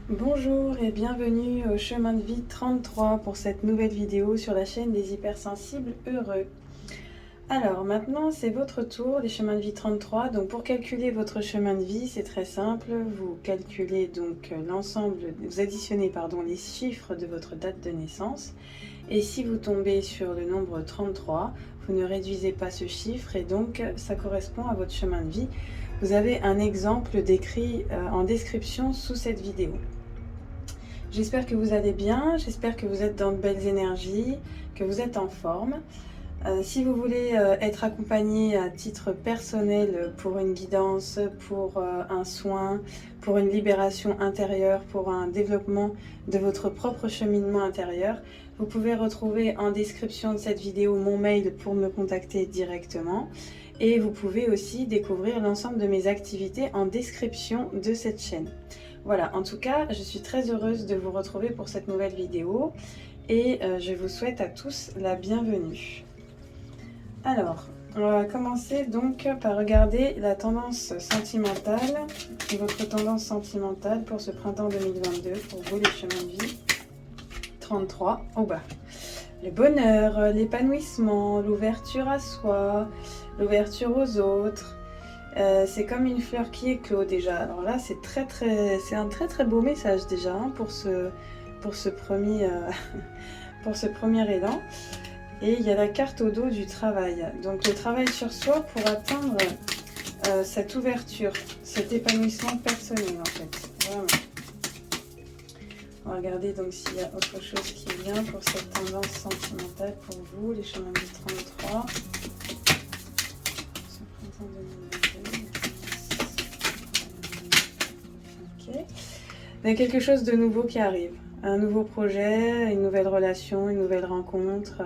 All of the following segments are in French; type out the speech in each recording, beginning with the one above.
Bonjour et bienvenue au chemin de vie 33 pour cette nouvelle vidéo sur la chaîne des hypersensibles heureux. Alors maintenant c'est votre tour, les chemins de vie 33. Donc pour calculer votre chemin de vie, c'est très simple. Vous calculez donc l'ensemble, vous additionnez les chiffres de votre date de naissance. Et si vous tombez sur le nombre 33, vous ne réduisez pas ce chiffre et donc ça correspond à votre chemin de vie. Vous avez un exemple décrit en description sous cette vidéo. J'espère que vous allez bien, j'espère que vous êtes dans de belles énergies, que vous êtes en forme. Si vous voulez être accompagné à titre personnel pour une guidance, pour un soin, pour une libération intérieure, pour un développement de votre propre cheminement intérieur, vous pouvez retrouver en description de cette vidéo mon mail pour me contacter directement. Et vous pouvez aussi découvrir l'ensemble de mes activités en description de cette chaîne. Voilà, en tout cas, je suis très heureuse de vous retrouver pour cette nouvelle vidéo et je vous souhaite à tous la bienvenue. Alors, on va commencer donc par regarder la tendance sentimentale, votre tendance sentimentale pour ce printemps 2022, pour vous les chemins de vie 33 au bas. Le bonheur, l'épanouissement, l'ouverture à soi, l'ouverture aux autres. C'est comme une fleur qui éclot déjà. Alors là, c'est un très beau message déjà pour ce premier, pour ce premier élan. Et il y a la carte au dos du travail. Donc le travail sur soi pour atteindre cette ouverture, cet épanouissement personnel en fait. Vraiment. On va regarder donc s'il y a autre chose qui vient pour cette tendance sentimentale pour vous, les chemins du 33. Il y a quelque chose de nouveau qui arrive, un nouveau projet, une nouvelle relation, une nouvelle rencontre,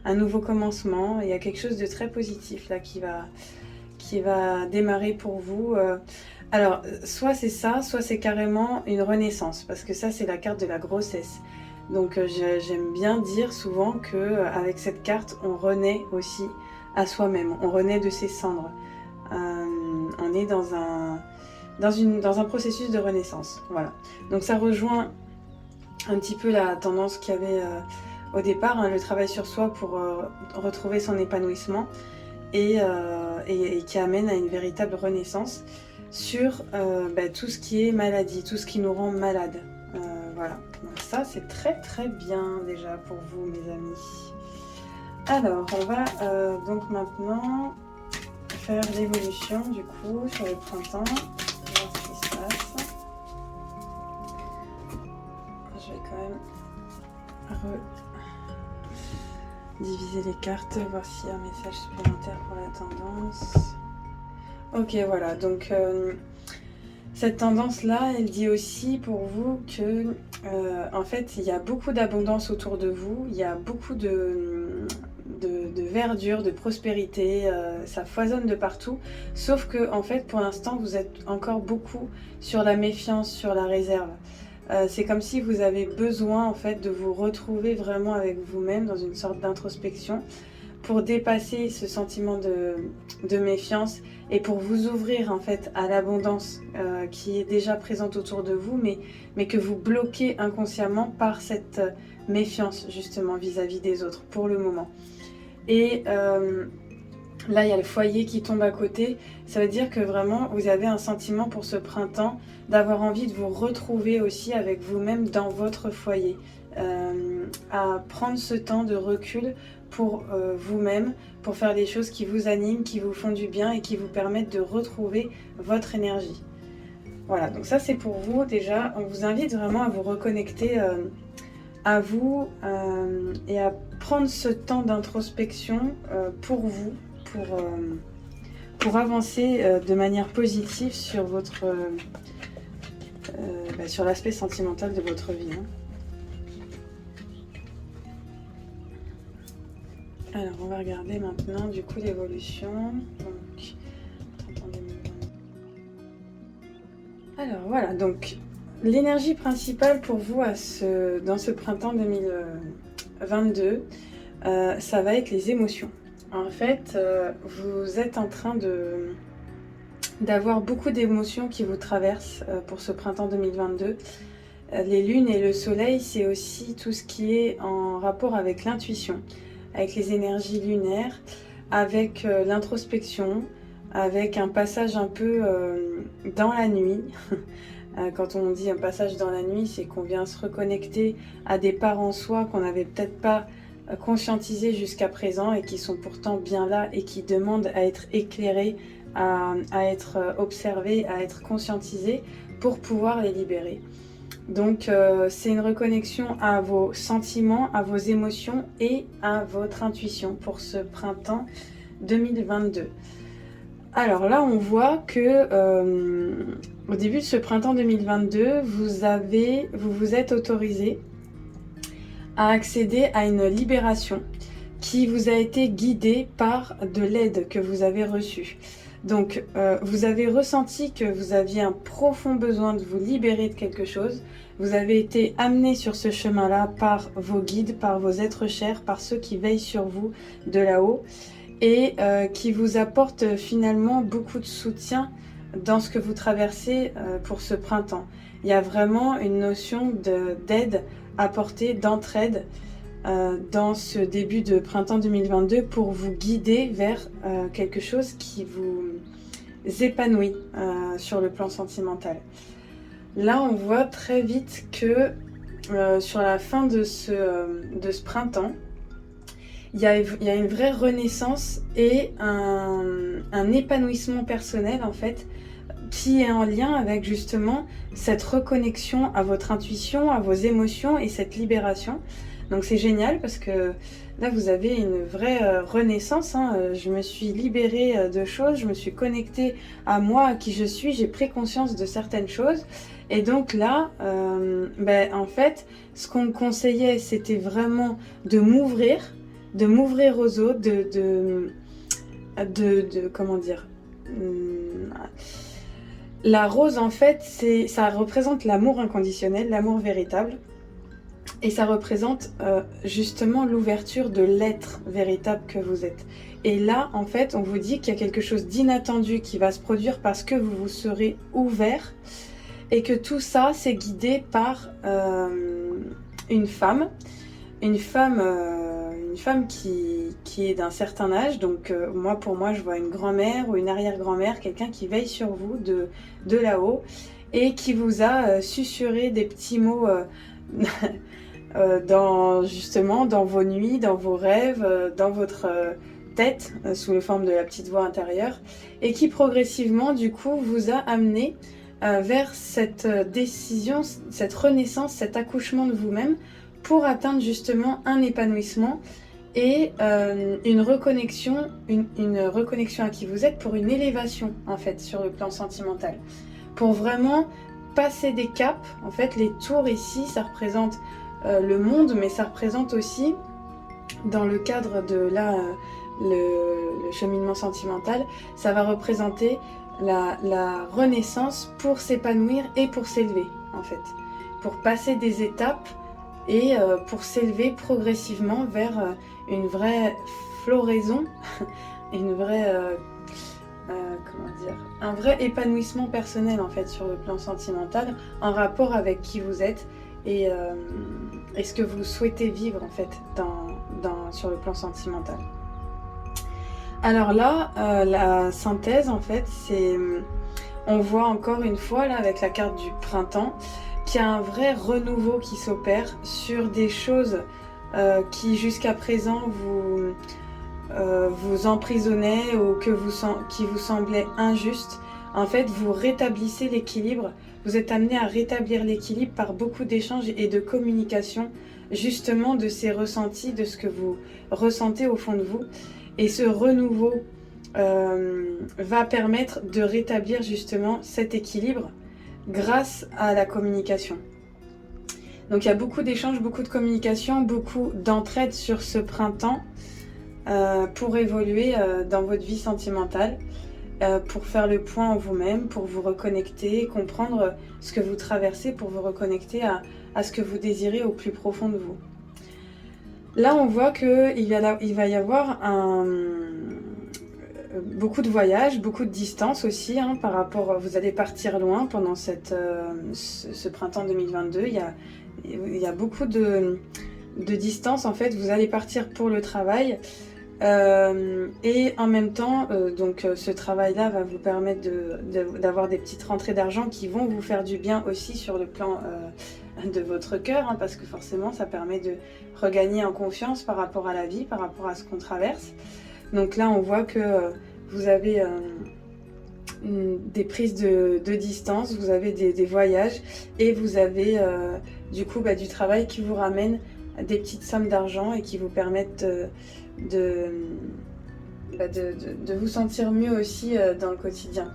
un nouveau commencement. Il y a quelque chose de très positif là qui va démarrer pour vous. Alors, soit c'est ça, soit c'est carrément une renaissance, parce que ça c'est la carte de la grossesse. Donc j'aime bien dire souvent que avec cette carte, on renaît aussi à soi-même, on renaît de ses cendres. On est dans un processus de renaissance. Voilà. Donc ça rejoint un petit peu la tendance qu'il y avait au départ, le travail sur soi pour retrouver son épanouissement et qui amène à une véritable renaissance sur tout ce qui est maladie, tout ce qui nous rend malade. Voilà. Donc ça, c'est très bien déjà pour vous, mes amis. Alors, on va donc maintenant faire l'évolution du coup sur le printemps. Je vais quand même diviser les cartes, voir s'il y a un message supplémentaire pour la tendance. Ok, voilà, donc cette tendance-là, elle dit aussi pour vous que, en fait, il y a beaucoup d'abondance autour de vous, il y a beaucoup de verdure, de prospérité, ça foisonne de partout, sauf que, en fait, pour l'instant, vous êtes encore beaucoup sur la méfiance, sur la réserve. C'est comme si vous avez besoin en fait de vous retrouver vraiment avec vous-même dans une sorte d'introspection pour dépasser ce sentiment de méfiance et pour vous ouvrir en fait à l'abondance qui est déjà présente autour de vous mais que vous bloquez inconsciemment par cette méfiance justement vis-à-vis des autres pour le moment. Et là, il y a le foyer qui tombe à côté. Ça veut dire que vraiment, vous avez un sentiment pour ce printemps d'avoir envie de vous retrouver aussi avec vous-même dans votre foyer. À prendre ce temps de recul pour vous-même, pour faire des choses qui vous animent, qui vous font du bien et qui vous permettent de retrouver votre énergie. Voilà, donc ça c'est pour vous déjà. On vous invite vraiment à vous reconnecter à vous et à prendre ce temps d'introspection pour vous, pour avancer de manière positive sur votre sur l'aspect sentimental de votre vie. Alors on va regarder maintenant du coup l'évolution. Donc, alors voilà, donc l'énergie principale pour vous dans ce printemps 2022, ça va être les émotions. En fait, vous êtes en train d'avoir beaucoup d'émotions qui vous traversent pour ce printemps 2022. Les lunes et le soleil, c'est aussi tout ce qui est en rapport avec l'intuition, avec les énergies lunaires, avec l'introspection, avec un passage un peu dans la nuit. Quand on dit un passage dans la nuit, c'est qu'on vient se reconnecter à des parts en soi qu'on n'avait peut-être pas conscientisées jusqu'à présent et qui sont pourtant bien là et qui demandent à être éclairées, à être observées, à être conscientisées pour pouvoir les libérer. Donc c'est une reconnexion à vos sentiments, à vos émotions et à votre intuition pour ce printemps 2022. Alors là, on voit que au début de ce printemps 2022, vous vous êtes autorisé à accéder à une libération qui vous a été guidée par de l'aide que vous avez reçue. Donc, vous avez ressenti que vous aviez un profond besoin de vous libérer de quelque chose. Vous avez été amené sur ce chemin-là par vos guides, par vos êtres chers, par ceux qui veillent sur vous de là-haut et qui vous apportent finalement beaucoup de soutien dans ce que vous traversez pour ce printemps. Il y a vraiment une notion d'aide apportée, d'entraide dans ce début de printemps 2022 pour vous guider vers quelque chose qui vous épanouit sur le plan sentimental. Là, on voit très vite que sur la fin de ce printemps, il y a une vraie renaissance et un épanouissement personnel en fait qui est en lien avec justement cette reconnexion à votre intuition, à vos émotions et cette libération. Donc c'est génial parce que là vous avez une vraie renaissance, hein. Je me suis libérée de choses, je me suis connectée à moi, à qui je suis, j'ai pris conscience de certaines choses. Et donc là, en fait, ce qu'on me conseillait, c'était vraiment de m'ouvrir aux autres, comment dire, la rose en fait, ça représente l'amour inconditionnel, l'amour véritable. Et ça représente justement l'ouverture de l'être véritable que vous êtes. Et là, en fait, on vous dit qu'il y a quelque chose d'inattendu qui va se produire parce que vous vous serez ouvert et que tout ça, c'est guidé par une femme qui est d'un certain âge. Donc pour moi, je vois une grand-mère ou une arrière-grand-mère, quelqu'un qui veille sur vous de là-haut et qui vous a susurré des petits mots dans vos nuits, dans vos rêves, dans votre tête, sous la forme de la petite voix intérieure, et qui progressivement, du coup, vous a amené vers cette décision, cette renaissance, cet accouchement de vous-même, pour atteindre justement un épanouissement et une reconnexion à qui vous êtes, pour une élévation, en fait, sur le plan sentimental. Pour vraiment passer des caps, en fait, les tours ici, ça représente le monde, mais ça représente aussi, dans le cadre de le cheminement sentimental, ça va représenter la renaissance pour s'épanouir et pour s'élever, en fait. Pour passer des étapes et pour s'élever progressivement vers une vraie floraison, une vraie... un vrai épanouissement personnel, en fait, sur le plan sentimental, en rapport avec qui vous êtes et ce que vous souhaitez vivre en fait sur le plan sentimental. Alors là, la synthèse en fait, on voit encore une fois là avec la carte du printemps qu'il y a un vrai renouveau qui s'opère sur des choses qui jusqu'à présent vous emprisonnaient ou qui vous semblaient injustes. En fait, vous rétablissez l'équilibre. Vous êtes amené à rétablir l'équilibre par beaucoup d'échanges et de communication, justement de ces ressentis, de ce que vous ressentez au fond de vous. Et ce renouveau va permettre de rétablir justement cet équilibre grâce à la communication. Donc il y a beaucoup d'échanges, beaucoup de communication, beaucoup d'entraide sur ce printemps pour évoluer dans votre vie sentimentale. Pour faire le point en vous-même, pour vous reconnecter, comprendre ce que vous traversez, pour vous reconnecter à ce que vous désirez au plus profond de vous. Là, on voit qu'il va y avoir beaucoup de voyages, beaucoup de distance aussi, hein, par rapport, vous allez partir loin pendant ce printemps 2022. Il y a beaucoup de distance en fait, vous allez partir pour le travail. Et en même temps, ce travail-là va vous permettre d'avoir des petites rentrées d'argent qui vont vous faire du bien aussi sur le plan de votre cœur, hein, parce que forcément ça permet de regagner en confiance par rapport à la vie, par rapport à ce qu'on traverse. Donc là on voit que vous avez des prises de distance, vous avez des voyages et vous avez du coup du travail qui vous ramène des petites sommes d'argent et qui vous permettent de vous sentir mieux aussi dans le quotidien.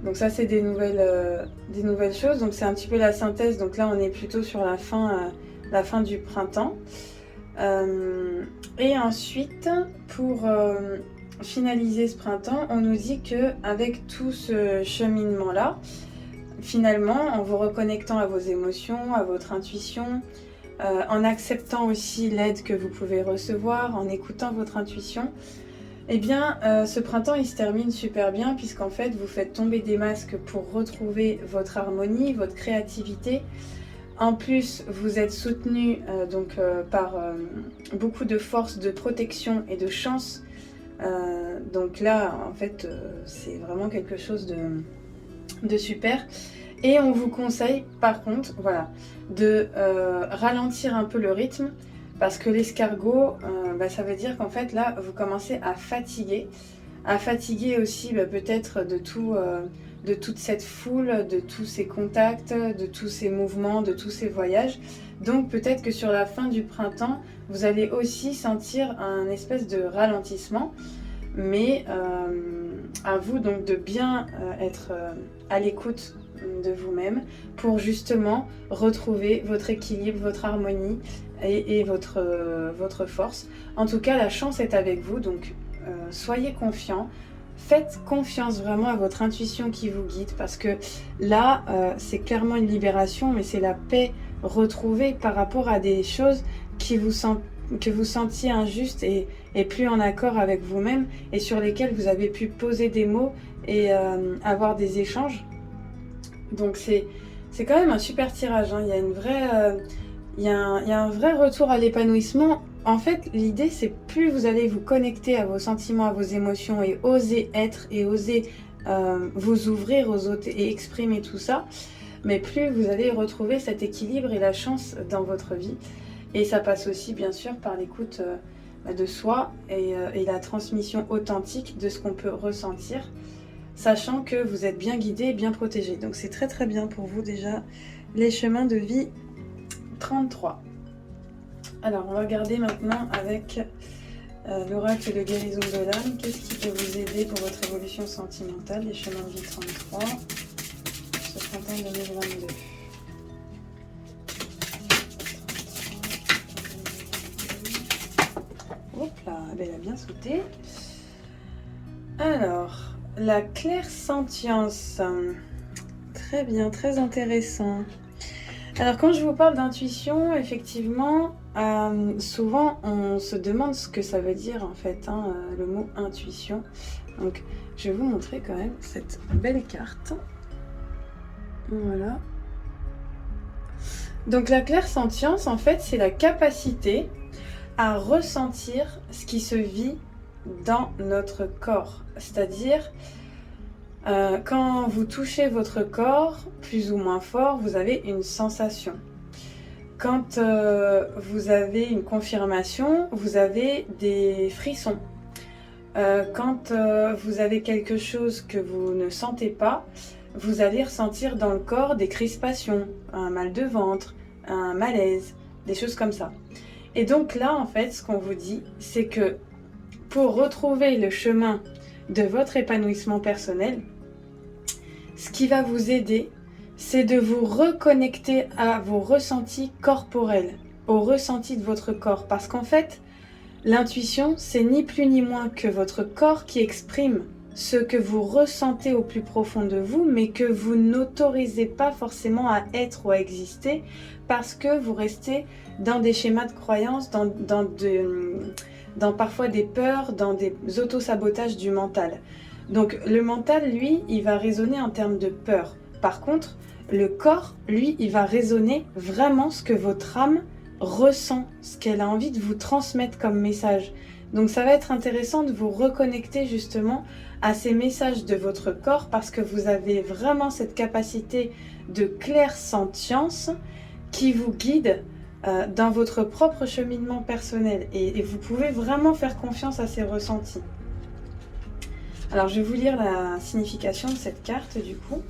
Donc ça c'est des nouvelles choses, donc c'est un petit peu la synthèse. Donc là on est plutôt sur la fin du printemps. Et ensuite pour finaliser ce printemps, on nous dit que avec tout ce cheminement là, finalement en vous reconnectant à vos émotions, à votre intuition, en acceptant aussi l'aide que vous pouvez recevoir, en écoutant votre intuition, eh bien ce printemps il se termine super bien, puisqu'en fait vous faites tomber des masques pour retrouver votre harmonie, votre créativité. En plus vous êtes soutenu par beaucoup de force, de protection et de chance. Donc là en fait c'est vraiment quelque chose de super. Et on vous conseille par contre de ralentir un peu le rythme, parce que l'escargot, ça veut dire qu'en fait là vous commencez à fatiguer aussi peut-être de toute cette foule, de tous ces contacts, de tous ces mouvements, de tous ces voyages. Donc peut-être que sur la fin du printemps vous allez aussi sentir un espèce de ralentissement, mais à vous donc de bien être à l'écoute de vous-même pour justement retrouver votre équilibre, votre harmonie et votre force. En tout cas la chance est avec vous, donc soyez confiants, faites confiance vraiment à votre intuition qui vous guide, parce que là c'est clairement une libération, mais c'est la paix retrouvée par rapport à des choses que vous sentiez injustes et plus en accord avec vous-même, et sur lesquelles vous avez pu poser des mots et avoir des échanges. Donc c'est quand même un super tirage, hein. Il y a un vrai retour à l'épanouissement. En fait, l'idée c'est plus vous allez vous connecter à vos sentiments, à vos émotions et oser être et oser vous ouvrir aux autres et exprimer tout ça, mais plus vous allez retrouver cet équilibre et la chance dans votre vie. Et ça passe aussi bien sûr par l'écoute de soi et la transmission authentique de ce qu'on peut ressentir, sachant que vous êtes bien guidé, bien protégé. Donc c'est très très bien pour vous déjà, les chemins de vie 33. Alors on va regarder maintenant avec l'oracle de guérison de l'âme. Qu'est-ce qui peut vous aider pour votre évolution sentimentale, les chemins de vie 33, ce printemps 2022. Hop là, elle a bien sauté. Alors, la clairsentience. Très bien, très intéressant. Alors, quand je vous parle d'intuition, effectivement, souvent on se demande ce que ça veut dire en fait, hein, le mot intuition. Donc, je vais vous montrer quand même cette belle carte. Voilà. Donc, la clairsentience, en fait, c'est la capacité à ressentir ce qui se vit dans notre corps. C'est-à-dire, quand vous touchez votre corps, plus ou moins fort, vous avez une sensation. Quand vous avez une confirmation, vous avez des frissons. Quand vous avez quelque chose que vous ne sentez pas, vous allez ressentir dans le corps des crispations, un mal de ventre, un malaise, des choses comme ça. Et donc là, en fait, ce qu'on vous dit, c'est que pour retrouver le chemin de votre épanouissement personnel, ce qui va vous aider, c'est de vous reconnecter à vos ressentis corporels, aux ressentis de votre corps. Parce qu'en fait, l'intuition, c'est ni plus ni moins que votre corps qui exprime ce que vous ressentez au plus profond de vous, mais que vous n'autorisez pas forcément à être ou à exister, parce que vous restez dans des schémas de croyance, dans parfois des peurs, dans des autosabotages du mental. Donc le mental, lui, il va raisonner en termes de peur. Par contre, le corps, lui, il va raisonner vraiment ce que votre âme ressent, ce qu'elle a envie de vous transmettre comme message. Donc ça va être intéressant de vous reconnecter justement à ces messages de votre corps parce que vous avez vraiment cette capacité de clairsentience qui vous guide dans votre propre cheminement personnel et vous pouvez vraiment faire confiance à ces ressentis. Alors je vais vous lire la signification de cette carte du coup.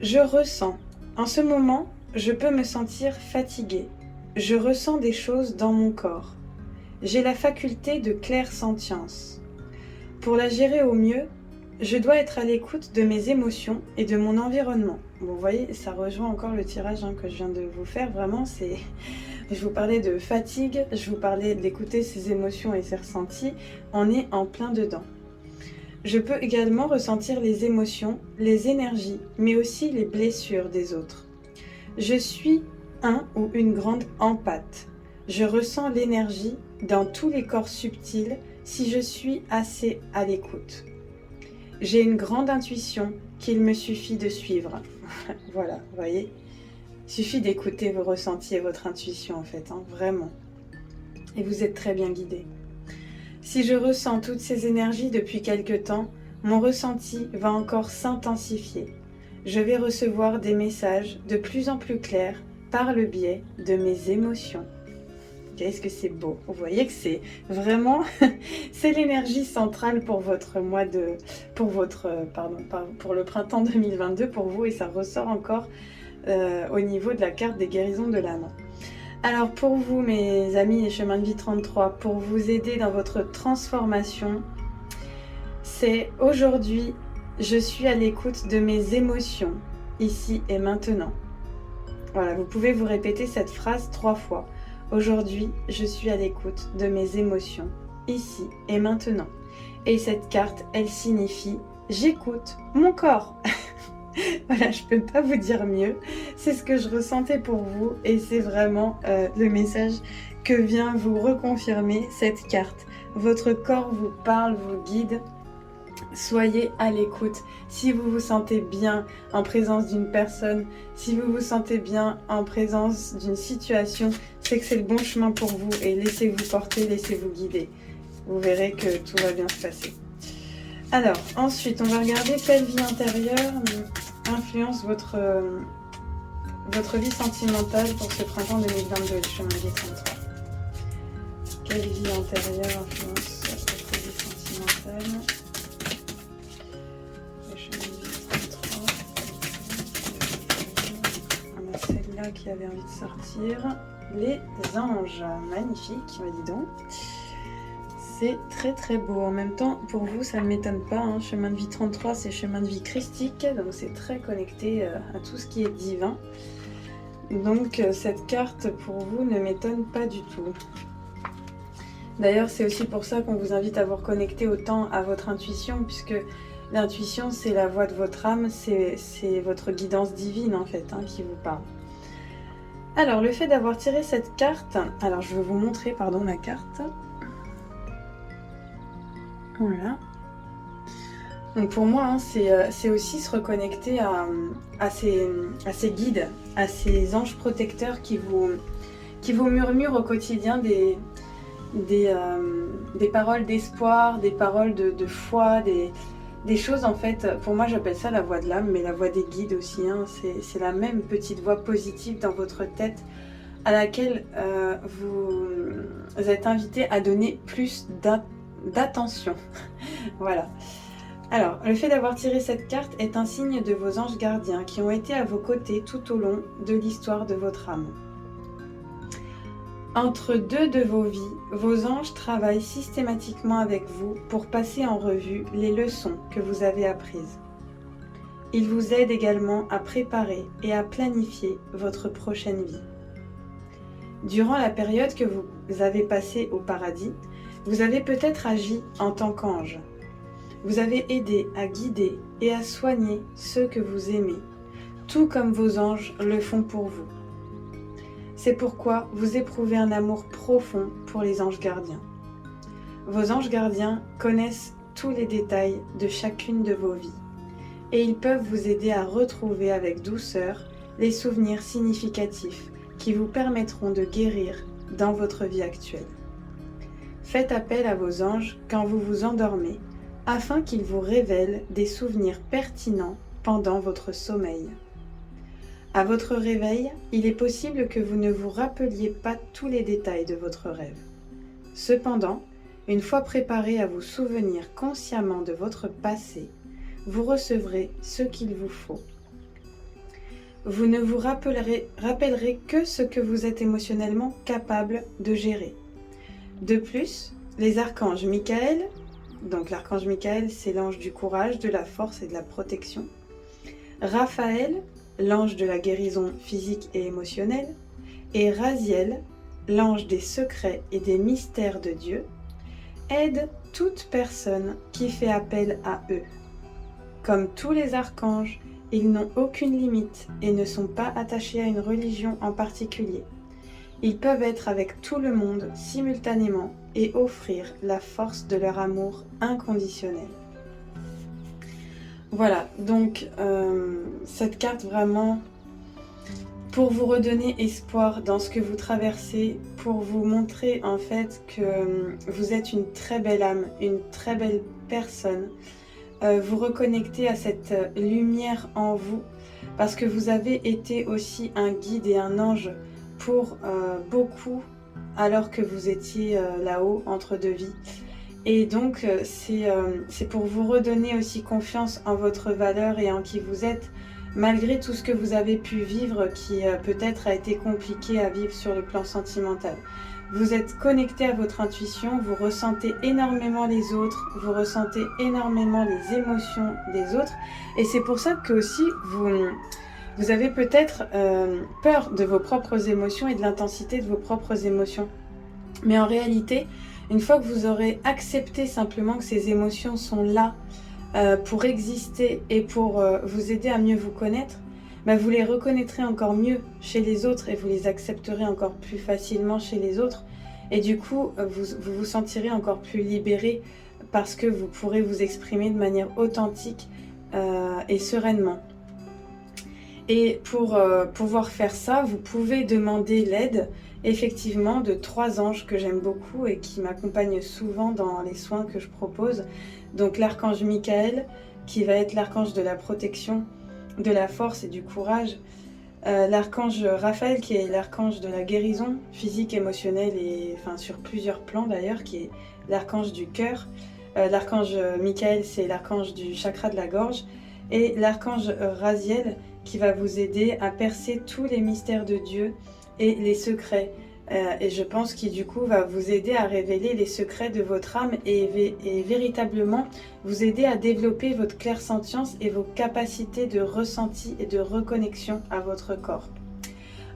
Je ressens. En ce moment, je peux me sentir fatiguée. Je ressens des choses dans mon corps. J'ai la faculté de clairsentience. Pour la gérer au mieux, je dois être à l'écoute de mes émotions et de mon environnement. Bon, vous voyez, ça rejoint encore le tirage que je viens de vous faire. Vraiment, c'est... Je vous parlais de fatigue, je vous parlais d'écouter ses émotions et ses ressentis. On est en plein dedans. Je peux également ressentir les émotions, les énergies, mais aussi les blessures des autres. Je suis un ou une grande empathe. Je ressens l'énergie dans tous les corps subtils si je suis assez à l'écoute. J'ai une grande intuition qu'il me suffit de suivre. Voilà, vous voyez, il suffit d'écouter vos ressentis et votre intuition en fait, vraiment. Et vous êtes très bien guidé. Si je ressens toutes ces énergies depuis quelque temps, mon ressenti va encore s'intensifier. Je vais recevoir des messages de plus en plus clairs par le biais de mes émotions. Qu'est-ce que c'est beau! Vous voyez que c'est vraiment, c'est l'énergie centrale pour votre pour le printemps 2022 pour vous et ça ressort encore au niveau de la carte des guérisons de l'âme. Alors pour vous mes amis et Chemin de Vie 33, pour vous aider dans votre transformation, c'est aujourd'hui, je suis à l'écoute de mes émotions, ici et maintenant. Voilà, vous pouvez vous répéter cette phrase 3 fois. Aujourd'hui, je suis à l'écoute de mes émotions, ici et maintenant. Et cette carte, elle signifie « j'écoute mon corps ». Voilà, je peux pas vous dire mieux. C'est ce que je ressentais pour vous et c'est vraiment le message que vient vous reconfirmer cette carte. Votre corps vous parle, vous guide. Soyez à l'écoute. Si vous vous sentez bien en présence d'une personne, si vous vous sentez bien en présence d'une situation, c'est que c'est le bon chemin pour vous et laissez-vous porter, laissez-vous guider. Vous verrez que tout va bien se passer. Alors, ensuite, on va regarder quelle vie intérieure influence votre vie sentimentale pour ce printemps 2022, le chemin de vie 33. Quelle vie intérieure influence votre vie sentimentale? Le chemin de vie 33. On a celle-là qui avait envie de sortir. Les anges. Magnifique, dis donc. C'est très très beau. En même temps, pour vous, ça ne m'étonne pas. Chemin de vie 33, c'est chemin de vie christique. Donc c'est très connecté à tout ce qui est divin. Donc cette carte, pour vous, ne m'étonne pas du tout. D'ailleurs, c'est aussi pour ça qu'on vous invite à vous reconnecter autant à votre intuition, puisque l'intuition, c'est la voix de votre âme, c'est votre guidance divine, en fait, qui vous parle. Alors, le fait d'avoir tiré cette carte... Alors, je vais vous montrer, la carte. Voilà. Donc pour moi, c'est aussi se reconnecter à ces guides, à ces anges protecteurs qui vous murmurent au quotidien des paroles d'espoir, des paroles de foi, des choses en fait, pour moi j'appelle ça la voix de l'âme, mais la voix des guides aussi, c'est la même petite voix positive dans votre tête à laquelle vous êtes invité à donner plus d'attention. Voilà. Alors, le fait d'avoir tiré cette carte est un signe de vos anges gardiens qui ont été à vos côtés tout au long de l'histoire de votre âme. Entre deux de vos vies, vos anges travaillent systématiquement avec vous pour passer en revue les leçons que vous avez apprises. Ils vous aident également à préparer et à planifier votre prochaine vie. Durant la période que vous avez passée au paradis, vous avez peut-être agi en tant qu'ange. Vous avez aidé à guider et à soigner ceux que vous aimez, tout comme vos anges le font pour vous. C'est pourquoi vous éprouvez un amour profond pour les anges gardiens. Vos anges gardiens connaissent tous les détails de chacune de vos vies et ils peuvent vous aider à retrouver avec douceur les souvenirs significatifs qui vous permettront de guérir dans votre vie actuelle. Faites appel à vos anges quand vous vous endormez afin qu'ils vous révèlent des souvenirs pertinents pendant votre sommeil. À votre réveil, il est possible que vous ne vous rappeliez pas tous les détails de votre rêve. Cependant, une fois préparé à vous souvenir consciemment de votre passé, vous recevrez ce qu'il vous faut. Vous ne vous rappellerez que ce que vous êtes émotionnellement capable de gérer. De plus, les archanges Michael, donc l'archange Michael, c'est l'ange du courage, de la force et de la protection. Raphaël, l'ange de la guérison physique et émotionnelle. Et Raziel, l'ange des secrets et des mystères de Dieu, aident toute personne qui fait appel à eux. Comme tous les archanges, ils n'ont aucune limite et ne sont pas attachés à une religion en particulier. Ils peuvent être avec tout le monde simultanément et offrir la force de leur amour inconditionnel. Voilà, donc cette carte vraiment pour vous redonner espoir dans ce que vous traversez, pour vous montrer en fait que vous êtes une très belle âme, une très belle personne. Vous reconnecter à cette lumière en vous parce que vous avez été aussi un guide et un ange pour beaucoup alors que vous étiez là-haut entre deux vies. Et donc c'est pour vous redonner aussi confiance en votre valeur et en qui vous êtes, malgré tout ce que vous avez pu vivre qui peut-être a été compliqué à vivre sur le plan sentimental. Vous êtes connecté à votre intuition, vous ressentez énormément les autres, vous ressentez énormément les émotions des autres. Et c'est pour ça que aussi vous avez peut-être peur de vos propres émotions et de l'intensité de vos propres émotions. Mais en réalité, une fois que vous aurez accepté simplement que ces émotions sont là pour exister et pour vous aider à mieux vous connaître, vous les reconnaîtrez encore mieux chez les autres et vous les accepterez encore plus facilement chez les autres. Et du coup, vous vous sentirez encore plus libéré parce que vous pourrez vous exprimer de manière authentique et sereinement. Et pour pouvoir faire ça, vous pouvez demander l'aide effectivement de 3 anges que j'aime beaucoup et qui m'accompagnent souvent dans les soins que je propose. Donc l'archange Michael, qui va être l'archange de la protection, de la force et du courage. L'archange Raphaël, qui est l'archange de la guérison physique, émotionnelle et sur plusieurs plans d'ailleurs, qui est l'archange du cœur. L'archange Michael, c'est l'archange du chakra de la gorge. Et l'archange Raziel, qui va vous aider à percer tous les mystères de Dieu et les secrets. Et je pense qu'il du coup va vous aider à révéler les secrets de votre âme et véritablement vous aider à développer votre clairsentience et vos capacités de ressenti et de reconnexion à votre corps.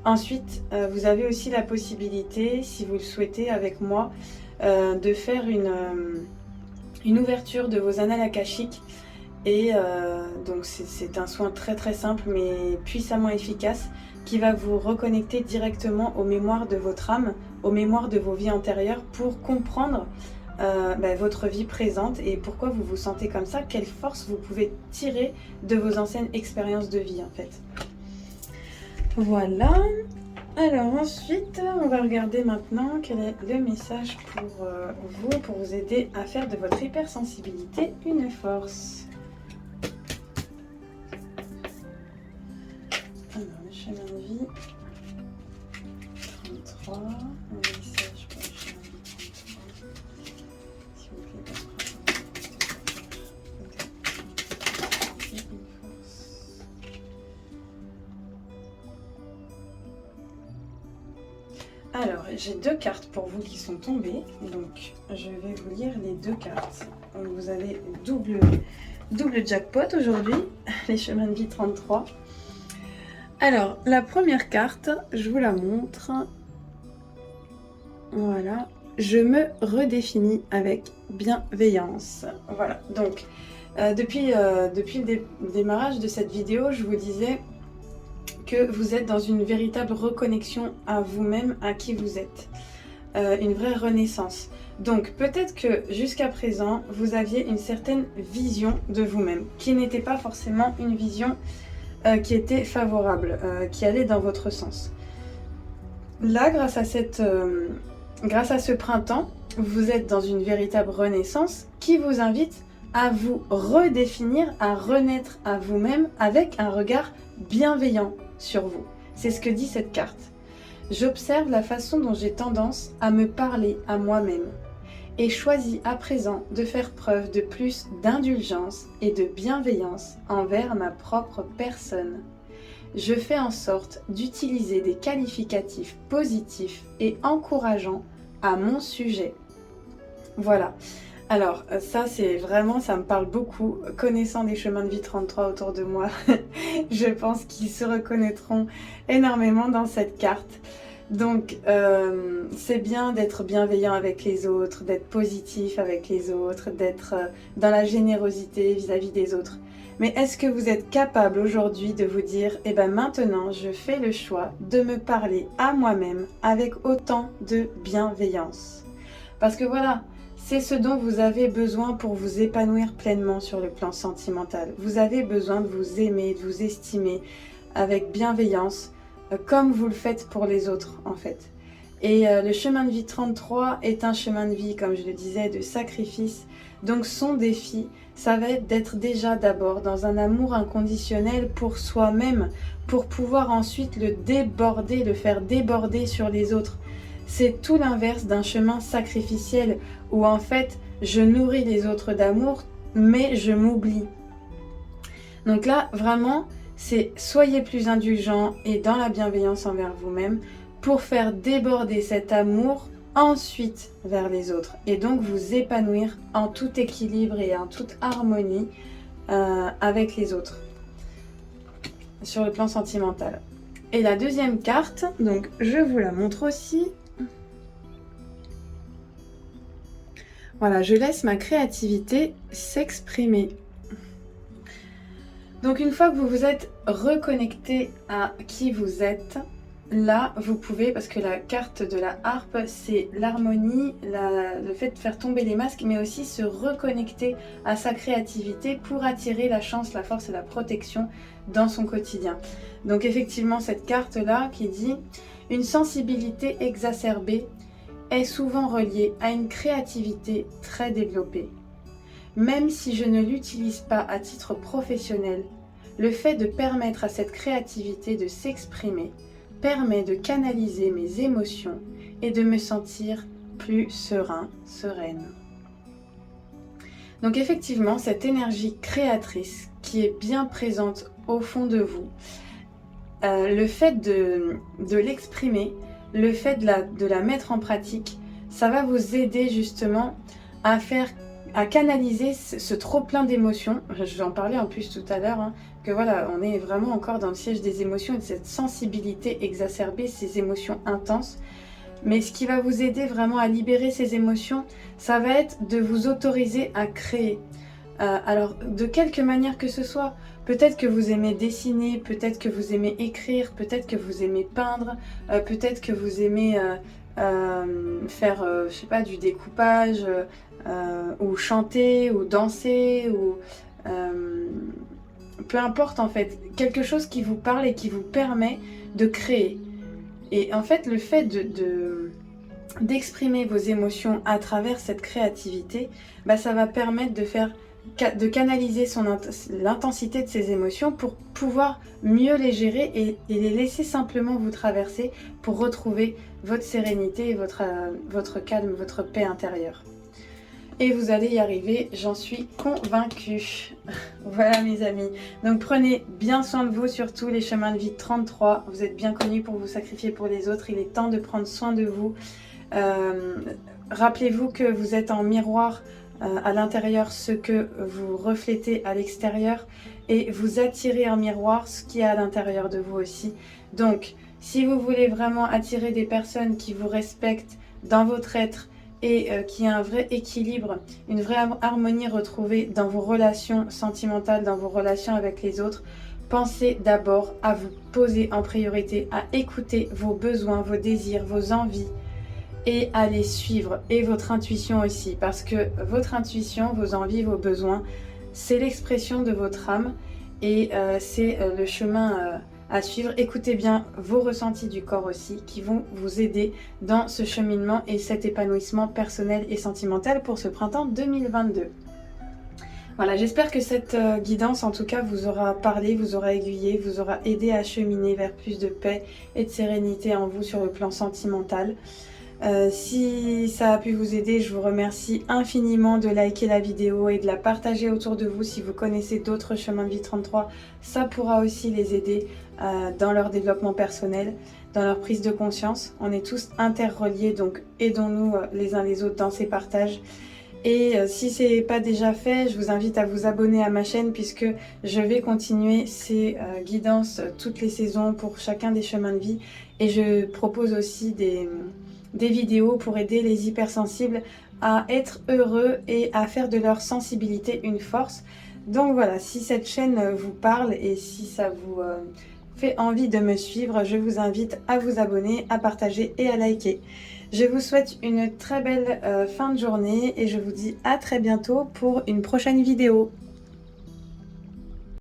Ensuite, vous avez aussi la possibilité, si vous le souhaitez avec moi, de faire une ouverture de vos annales akashiques. Et donc c'est un soin très très simple mais puissamment efficace qui va vous reconnecter directement aux mémoires de votre âme, aux mémoires de vos vies antérieures pour comprendre votre vie présente et pourquoi vous vous sentez comme ça, quelle force vous pouvez tirer de vos anciennes expériences de vie en fait. Voilà. Alors ensuite, on va regarder maintenant quel est le message pour vous aider à faire de votre hypersensibilité une force. Alors, le chemin de vie 33, un message pour le chemin de vie 33. S'il vous plaît, une force. Alors, j'ai 2 cartes pour vous qui sont tombées, donc je vais vous lire les 2 cartes. Donc, vous avez double jackpot aujourd'hui, les chemins de vie 33. Alors, la première carte, je vous la montre. Voilà. Je me redéfinis avec bienveillance. Voilà. Donc, depuis le démarrage de cette vidéo, je vous disais que vous êtes dans une véritable reconnexion à vous-même, à qui vous êtes. Une vraie renaissance. Donc peut-être que jusqu'à présent, vous aviez une certaine vision de vous-même, qui n'était pas forcément une vision qui était favorable, qui allait dans votre sens. Là, grâce à ce printemps, vous êtes dans une véritable renaissance qui vous invite à vous redéfinir, à renaître à vous-même avec un regard bienveillant sur vous. C'est ce que dit cette carte. J'observe la façon dont j'ai tendance à me parler à moi-même et choisis à présent de faire preuve de plus d'indulgence et de bienveillance envers ma propre personne. Je fais en sorte d'utiliser des qualificatifs positifs et encourageants à mon sujet. Voilà. Alors ça c'est vraiment, ça me parle beaucoup. Connaissant des chemins de vie 33 autour de moi, je pense qu'ils se reconnaîtront énormément dans cette carte. Donc c'est bien d'être bienveillant avec les autres, d'être positif avec les autres, d'être dans la générosité vis-à-vis des autres. Mais est-ce que vous êtes capable aujourd'hui de vous dire, eh ben maintenant je fais le choix de me parler à moi-même avec autant de bienveillance. Parce que voilà, c'est ce dont vous avez besoin pour vous épanouir pleinement sur le plan sentimental. Vous avez besoin de vous aimer, de vous estimer avec bienveillance, comme vous le faites pour les autres en fait. Et le chemin de vie 33 est un chemin de vie, comme je le disais, de sacrifice. Donc son défi, ça va être d'être déjà d'abord dans un amour inconditionnel pour soi-même, pour pouvoir ensuite le déborder, le faire déborder sur les autres. C'est tout l'inverse d'un chemin sacrificiel où en fait je nourris les autres d'amour mais je m'oublie. Donc là vraiment c'est soyez plus indulgents et dans la bienveillance envers vous-même pour faire déborder cet amour ensuite vers les autres et donc vous épanouir en tout équilibre et en toute harmonie avec les autres sur le plan sentimental. Et la deuxième carte, donc je vous la montre aussi. Voilà, je laisse ma créativité s'exprimer. Donc une fois que vous vous êtes reconnecté à qui vous êtes, là vous pouvez, parce que la carte de la harpe c'est l'harmonie, le fait de faire tomber les masques, mais aussi se reconnecter à sa créativité pour attirer la chance, la force et la protection dans son quotidien. Donc effectivement cette carte là qui dit « Une sensibilité exacerbée est souvent reliée à une créativité très développée. Même si je ne l'utilise pas à titre professionnel, le fait de permettre à cette créativité de s'exprimer permet de canaliser mes émotions et de me sentir plus serein, sereine. » Donc effectivement, cette énergie créatrice qui est bien présente au fond de vous, le fait de l'exprimer, le fait de la mettre en pratique, ça va vous aider justement à canaliser ce trop plein d'émotions. J'en parlais en plus tout à l'heure, hein, que voilà, on est vraiment encore dans le siège des émotions et de cette sensibilité exacerbée, ces émotions intenses. Mais ce qui va vous aider vraiment à libérer ces émotions, ça va être de vous autoriser à créer. Alors, de quelque manière que ce soit, peut-être que vous aimez dessiner, peut-être que vous aimez écrire, peut-être que vous aimez peindre, peut-être que vous aimez faire, je sais pas, du découpage, ou chanter, ou danser, ou peu importe en fait, quelque chose qui vous parle et qui vous permet de créer. Et en fait, le fait d'exprimer vos émotions à travers cette créativité, bah, ça va permettre de canaliser l'intensité de ces émotions pour pouvoir mieux les gérer et les laisser simplement vous traverser pour retrouver votre sérénité, votre calme, votre paix intérieure. Et vous allez y arriver, j'en suis convaincue. Voilà mes amis. Donc prenez bien soin de vous, surtout les chemins de vie 33. Vous êtes bien connus pour vous sacrifier pour les autres. Il est temps de prendre soin de vous. Rappelez-vous que vous êtes en miroir à l'intérieur ce que vous reflétez à l'extérieur. Et vous attirez en miroir ce qui est à l'intérieur de vous aussi. Donc si vous voulez vraiment attirer des personnes qui vous respectent dans votre être, et qui a un vrai équilibre, une vraie harmonie retrouvée dans vos relations sentimentales, dans vos relations avec les autres, pensez d'abord à vous poser en priorité, à écouter vos besoins, vos désirs, vos envies et à les suivre, et votre intuition aussi, parce que votre intuition, vos envies, vos besoins, c'est l'expression de votre âme et c'est le chemin à suivre. Écoutez bien vos ressentis du corps aussi qui vont vous aider dans ce cheminement et cet épanouissement personnel et sentimental pour ce printemps 2022. Voilà, j'espère que cette guidance en tout cas vous aura parlé, vous aura aiguillé, vous aura aidé à cheminer vers plus de paix et de sérénité en vous sur le plan sentimental. Si ça a pu vous aider, je vous remercie infiniment de liker la vidéo et de la partager autour de vous. Si vous connaissez d'autres chemins de vie 33, ça pourra aussi les aider dans leur développement personnel, dans leur prise de conscience. On est tous interreliés, donc aidons-nous les uns les autres dans ces partages. Et si ce n'est pas déjà fait, je vous invite à vous abonner à ma chaîne puisque je vais continuer ces guidances toutes les saisons pour chacun des chemins de vie. Et je propose aussi des vidéos pour aider les hypersensibles à être heureux et à faire de leur sensibilité une force. Donc voilà, si cette chaîne vous parle et si ça vous fait envie de me suivre, je vous invite à vous abonner, à partager et à liker. Je vous souhaite une très belle fin de journée et je vous dis à très bientôt pour une prochaine vidéo.